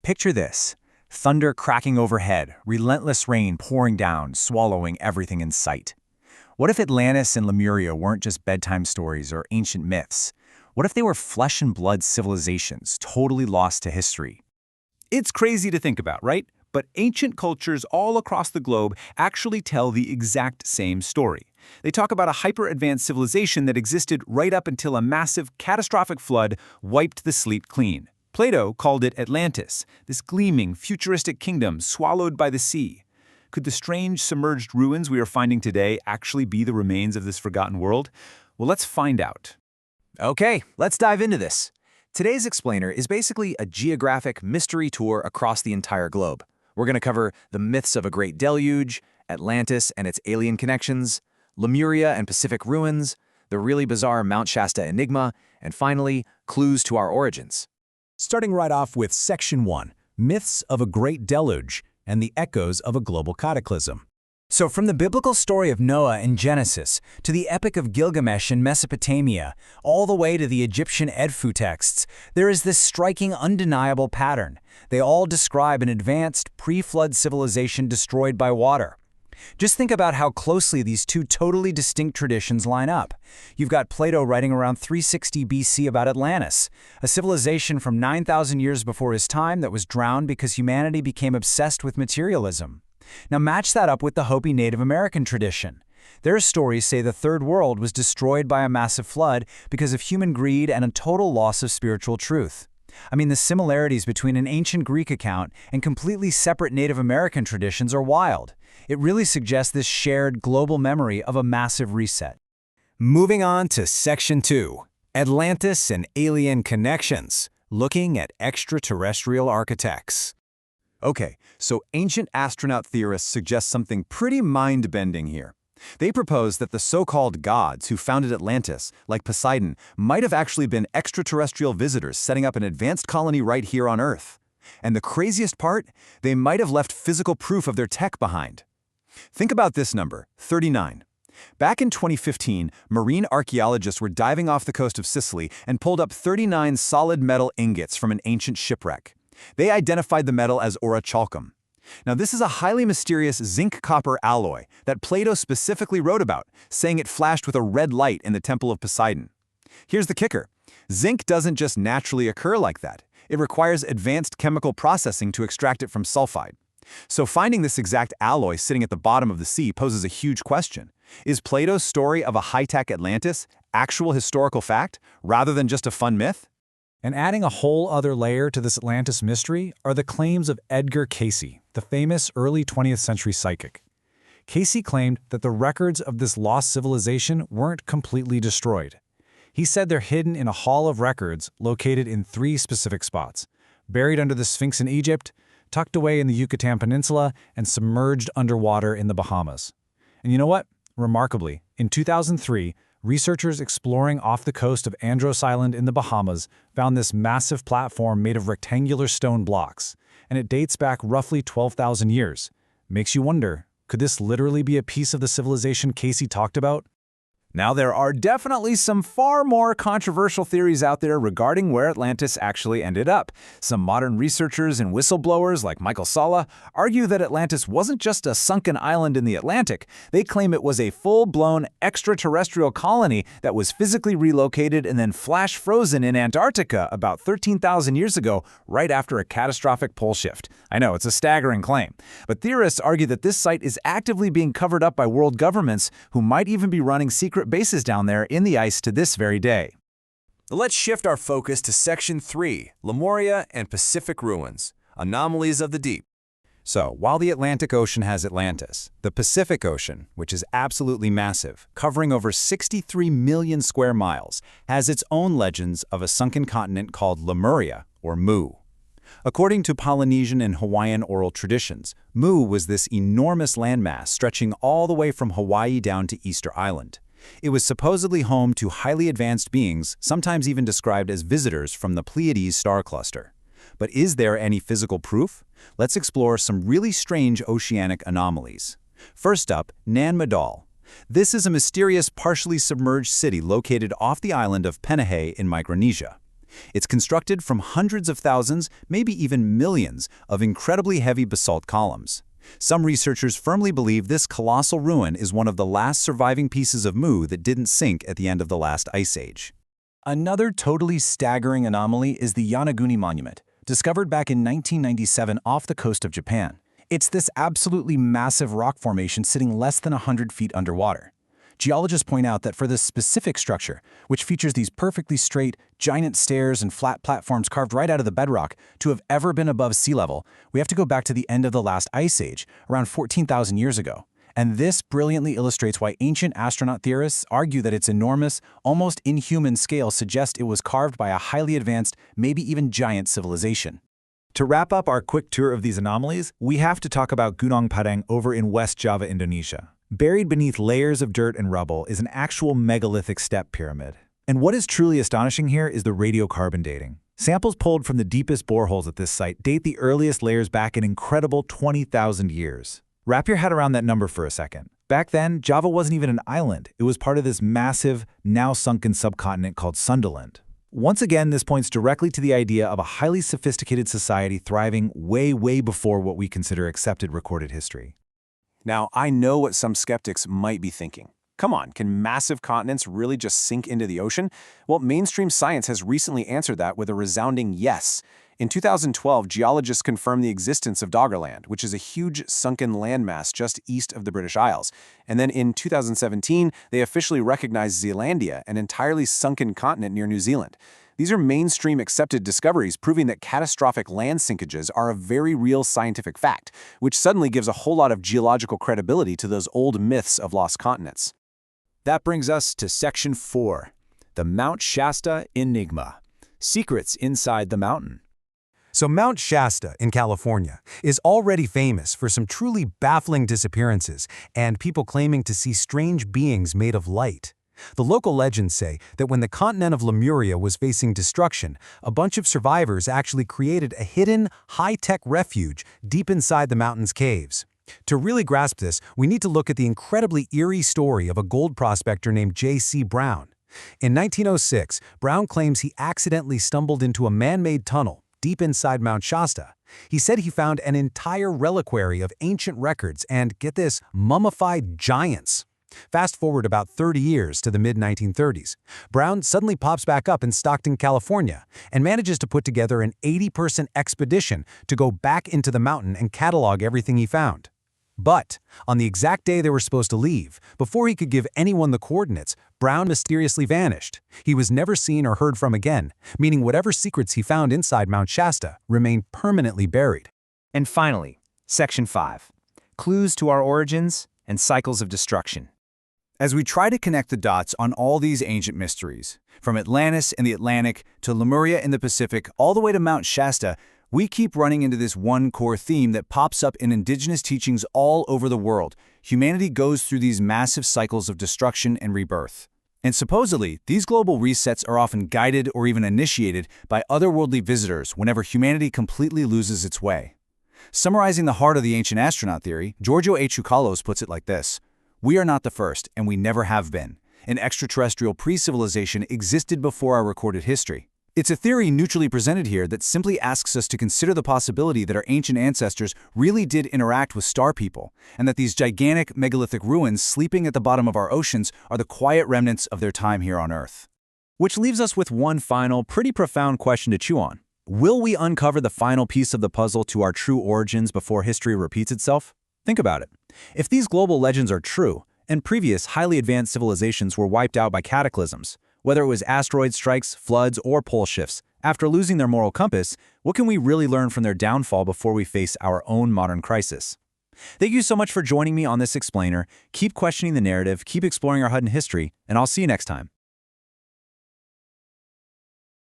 Picture this. Thunder cracking overhead, relentless rain pouring down, swallowing everything in sight. What if Atlantis and Lemuria weren't just bedtime stories or ancient myths? What if they were flesh and blood civilizations, totally lost to history? It's crazy to think about, right? But ancient cultures all across the globe actually tell the exact same story. They talk about a hyper-advanced civilization that existed right up until a massive, catastrophic flood wiped the slate clean. Plato called it Atlantis, this gleaming, futuristic kingdom swallowed by the sea. Could the strange submerged ruins we are finding today actually be the remains of this forgotten world? Well, let's find out. Okay, let's dive into this. Today's explainer is basically a geographic mystery tour across the entire globe. We're going to cover the myths of a great deluge, Atlantis and its alien connections, Lemuria and Pacific ruins, the really bizarre Mount Shasta enigma, and finally, clues to our origins. Starting right off with Section 1, Myths of a Great Deluge and the Echoes of a Global Cataclysm. So from the biblical story of Noah in Genesis, to the Epic of Gilgamesh in Mesopotamia, all the way to the Egyptian Edfu texts, there is this striking, undeniable pattern. They all describe an advanced, pre-flood civilization destroyed by water. Just think about how closely these two totally distinct traditions line up. You've got Plato writing around 360 BC about Atlantis, a civilization from 9,000 years before his time that was drowned because humanity became obsessed with materialism. Now match that up with the Hopi Native American tradition. Their stories say the Third World was destroyed by a massive flood because of human greed and a total loss of spiritual truth. I mean, the similarities between an ancient Greek account and completely separate Native American traditions are wild. It really suggests this shared global memory of a massive reset. Moving on to Section 2, Atlantis and Alien Connections, looking at extraterrestrial architects. Okay, so ancient astronaut theorists suggest something pretty mind-bending here. They propose that the so-called gods who founded Atlantis, like Poseidon, might have actually been extraterrestrial visitors setting up an advanced colony right here on Earth. And the craziest part? They might have left physical proof of their tech behind. Think about this number, 39. Back in 2015, marine archaeologists were diving off the coast of Sicily and pulled up 39 solid metal ingots from an ancient shipwreck. They identified the metal as orichalcum. Now, this is a highly mysterious zinc-copper alloy that Plato specifically wrote about, saying it flashed with a red light in the Temple of Poseidon. Here's the kicker. Zinc doesn't just naturally occur like that. It requires advanced chemical processing to extract it from sulfide. So finding this exact alloy sitting at the bottom of the sea poses a huge question. Is Plato's story of a high-tech Atlantis actual historical fact, rather than just a fun myth? And adding a whole other layer to this Atlantis mystery are the claims of Edgar Cayce, the famous early 20th century psychic. Cayce claimed that the records of this lost civilization weren't completely destroyed. He said they're hidden in a hall of records located in 3 specific spots: buried under the Sphinx in Egypt, tucked away in the Yucatan Peninsula, and submerged underwater in the Bahamas. And you know what? Remarkably, in 2003, researchers exploring off the coast of Andros Island in the Bahamas found this massive platform made of rectangular stone blocks, and it dates back roughly 12,000 years. Makes you wonder, could this literally be a piece of the civilization Cayce talked about? Now, there are definitely some far more controversial theories out there regarding where Atlantis actually ended up. Some modern researchers and whistleblowers like Michael Salla argue that Atlantis wasn't just a sunken island in the Atlantic. They claim it was a full-blown extraterrestrial colony that was physically relocated and then flash frozen in Antarctica about 13,000 years ago, right after a catastrophic pole shift. I know, it's a staggering claim. But theorists argue that this site is actively being covered up by world governments who might even be running secret bases down there in the ice to this very day. Let's shift our focus to Section 3, Lemuria and Pacific Ruins, Anomalies of the Deep. So, while the Atlantic Ocean has Atlantis, the Pacific Ocean, which is absolutely massive, covering over 63 million square miles, has its own legends of a sunken continent called Lemuria, or Mu. According to Polynesian and Hawaiian oral traditions, Mu was this enormous landmass stretching all the way from Hawaii down to Easter Island. It was supposedly home to highly advanced beings, sometimes even described as visitors from the Pleiades star cluster. But is there any physical proof? Let's explore some really strange oceanic anomalies. First up, Nan Madol. This is a mysterious partially submerged city located off the island of Penahe in Micronesia. It's constructed from hundreds of thousands, maybe even millions, of incredibly heavy basalt columns. Some researchers firmly believe this colossal ruin is one of the last surviving pieces of Mu that didn't sink at the end of the last ice age. Another totally staggering anomaly is the Yonaguni Monument, discovered back in 1997 off the coast of Japan. It's this absolutely massive rock formation sitting less than 100 feet underwater. Geologists point out that for this specific structure, which features these perfectly straight, giant stairs and flat platforms carved right out of the bedrock, to have ever been above sea level, we have to go back to the end of the last ice age, around 14,000 years ago. And this brilliantly illustrates why ancient astronaut theorists argue that its enormous, almost inhuman scale suggests it was carved by a highly advanced, maybe even giant civilization. To wrap up our quick tour of these anomalies, we have to talk about Gunung Padang over in West Java, Indonesia. Buried beneath layers of dirt and rubble is an actual megalithic step pyramid. And what is truly astonishing here is the radiocarbon dating. Samples pulled from the deepest boreholes at this site date the earliest layers back an incredible 20,000 years. Wrap your head around that number for a second. Back then, Java wasn't even an island. It was part of this massive, now sunken subcontinent called Sundaland. Once again, this points directly to the idea of a highly sophisticated society thriving way before what we consider accepted recorded history. Now, I know what some skeptics might be thinking. Come on, can massive continents really just sink into the ocean? Well, mainstream science has recently answered that with a resounding yes. In 2012, geologists confirmed the existence of Doggerland, which is a huge sunken landmass just east of the British Isles. And then in 2017, they officially recognized Zealandia, an entirely sunken continent near New Zealand. These are mainstream accepted discoveries proving that catastrophic land sinkages are a very real scientific fact, which suddenly gives a whole lot of geological credibility to those old myths of lost continents. That brings us to Section 4, the Mount Shasta Enigma, Secrets Inside the Mountain. So Mount Shasta in California is already famous for some truly baffling disappearances and people claiming to see strange beings made of light. The local legends say that when the continent of Lemuria was facing destruction, a bunch of survivors actually created a hidden, high-tech refuge deep inside the mountain's caves. To really grasp this, we need to look at the incredibly eerie story of a gold prospector named J.C. Brown. In 1906, Brown claims he accidentally stumbled into a man-made tunnel deep inside Mount Shasta. He said he found an entire reliquary of ancient records and, get this, mummified giants. Fast forward about 30 years to the mid-1930s. Brown suddenly pops back up in Stockton, California, and manages to put together an 80-person expedition to go back into the mountain and catalog everything he found. But on the exact day they were supposed to leave, before he could give anyone the coordinates, Brown mysteriously vanished. He was never seen or heard from again, meaning whatever secrets he found inside Mount Shasta remained permanently buried. And finally, Section 5, Clues to Our Origins and Cycles of Destruction. As we try to connect the dots on all these ancient mysteries, from Atlantis in the Atlantic to Lemuria in the Pacific, all the way to Mount Shasta, we keep running into this one core theme that pops up in indigenous teachings all over the world. Humanity goes through these massive cycles of destruction and rebirth. And supposedly, these global resets are often guided or even initiated by otherworldly visitors whenever humanity completely loses its way. Summarizing the heart of the ancient astronaut theory, Giorgio H. Tsoukalos puts it like this: "We are not the first, and we never have been. An extraterrestrial pre-civilization existed before our recorded history." It's a theory neutrally presented here that simply asks us to consider the possibility that our ancient ancestors really did interact with star people, and that these gigantic megalithic ruins sleeping at the bottom of our oceans are the quiet remnants of their time here on Earth. Which leaves us with one final, pretty profound question to chew on. Will we uncover the final piece of the puzzle to our true origins before history repeats itself? Think about it. If these global legends are true, and previous highly advanced civilizations were wiped out by cataclysms, whether it was asteroid strikes, floods, or pole shifts, after losing their moral compass, what can we really learn from their downfall before we face our own modern crisis? Thank you so much for joining me on this explainer. Keep questioning the narrative, keep exploring our hidden history, and I'll see you next time.